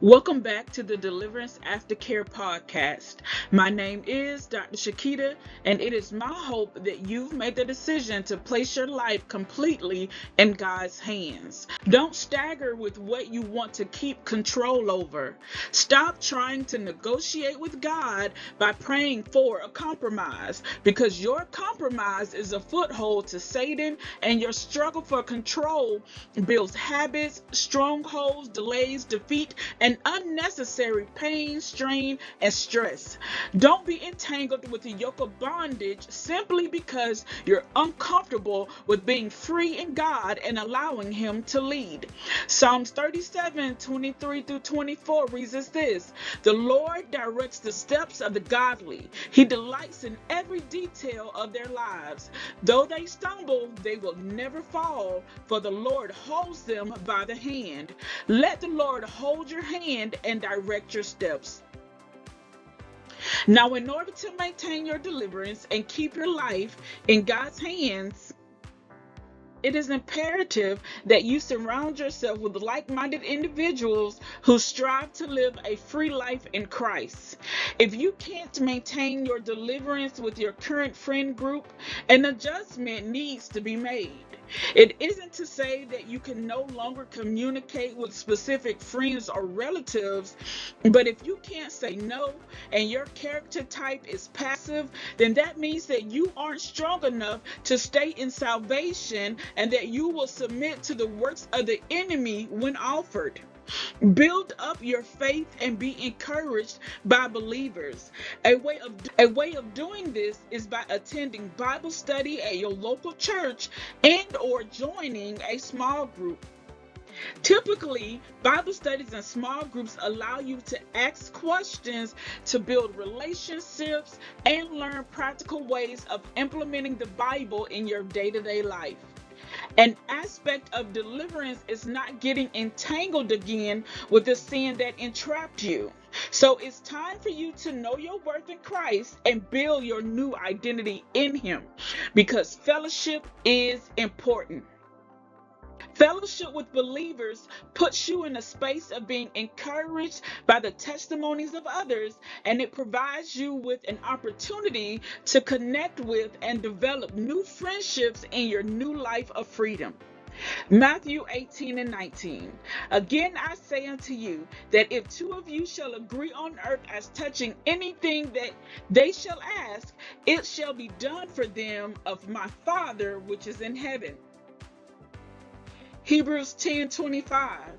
Welcome back to the Deliverance Aftercare Podcast. My name is Dr. Shakita, and it is my hope that you've made the decision to place your life completely in God's hands. Don't stagger with what you want to keep control over. Stop trying to negotiate with God by praying for a compromise, because your compromise is a foothold to Satan, and your struggle for control builds habits, strongholds, delays, defeat, and unnecessary pain, strain, and stress. Don't be entangled with the yoke of bondage simply because you're uncomfortable with being free in God and allowing Him to lead. Psalms 37:23-24 reads as this: The Lord directs the steps of the godly. He delights in every detail of their lives. Though they stumble, they will never fall, for the Lord holds them by the hand. Let the Lord hold your hand and direct your steps. Now, in order to maintain your deliverance and keep your life in God's hands, it is imperative that you surround yourself with like-minded individuals who strive to live a free life in Christ. If you can't maintain your deliverance with your current friend group, an adjustment needs to be made. It isn't to say that you can no longer communicate with specific friends or relatives, but if you can't say no and your character type is passive, then that means that you aren't strong enough to stay in salvation and that you will submit to the works of the enemy when offered. Build up your faith and be encouraged by believers. A way of doing this is by attending Bible study at your local church and or joining a small group. Typically, Bible studies and small groups allow you to ask questions, to build relationships, and learn practical ways of implementing the Bible in your day-to-day life. An aspect of deliverance is not getting entangled again with the sin that entrapped you. So it's time for you to know your worth in Christ and build your new identity in Him, because fellowship is important. Fellowship with believers puts you in a space of being encouraged by the testimonies of others, and it provides you with an opportunity to connect with and develop new friendships in your new life of freedom. Matthew 18:19. Again I say unto you, that if two of you shall agree on earth as touching anything that they shall ask, it shall be done for them of my Father which is in heaven. Hebrews 10:25.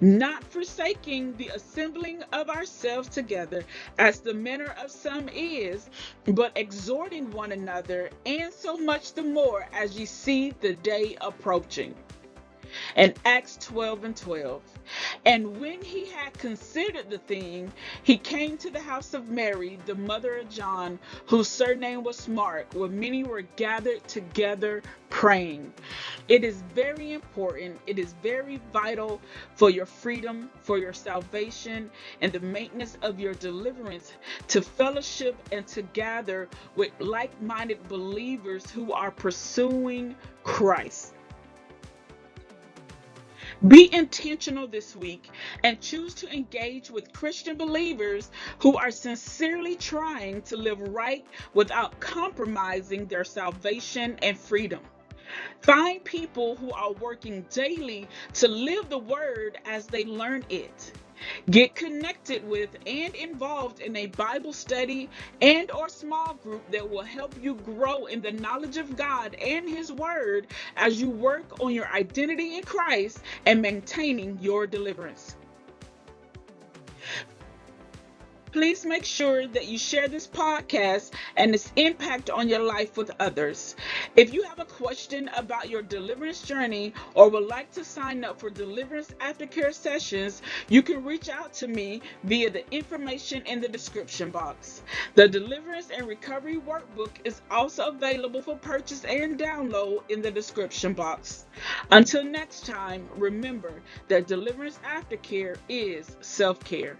Not forsaking the assembling of ourselves together, as the manner of some is, but exhorting one another, and so much the more as ye see the day approaching. And Acts 12:12. And when he had considered the thing, he came to the house of Mary, the mother of John, whose surname was Mark, where many were gathered together praying. It is very important, it is very vital for your freedom, for your salvation, and the maintenance of your deliverance to fellowship and to gather with like-minded believers who are pursuing Christ. Be intentional this week and choose to engage with Christian believers who are sincerely trying to live right without compromising their salvation and freedom. Find people who are working daily to live the word as they learn it. Get connected with and involved in a Bible study and or small group that will help you grow in the knowledge of God and His Word as you work on your identity in Christ and maintaining your deliverance. Please make sure that you share this podcast and its impact on your life with others. If you have a question about your deliverance journey or would like to sign up for Deliverance Aftercare sessions, you can reach out to me via the information in the description box. The Deliverance and Recovery Workbook is also available for purchase and download in the description box. Until next time, remember that Deliverance Aftercare is self-care.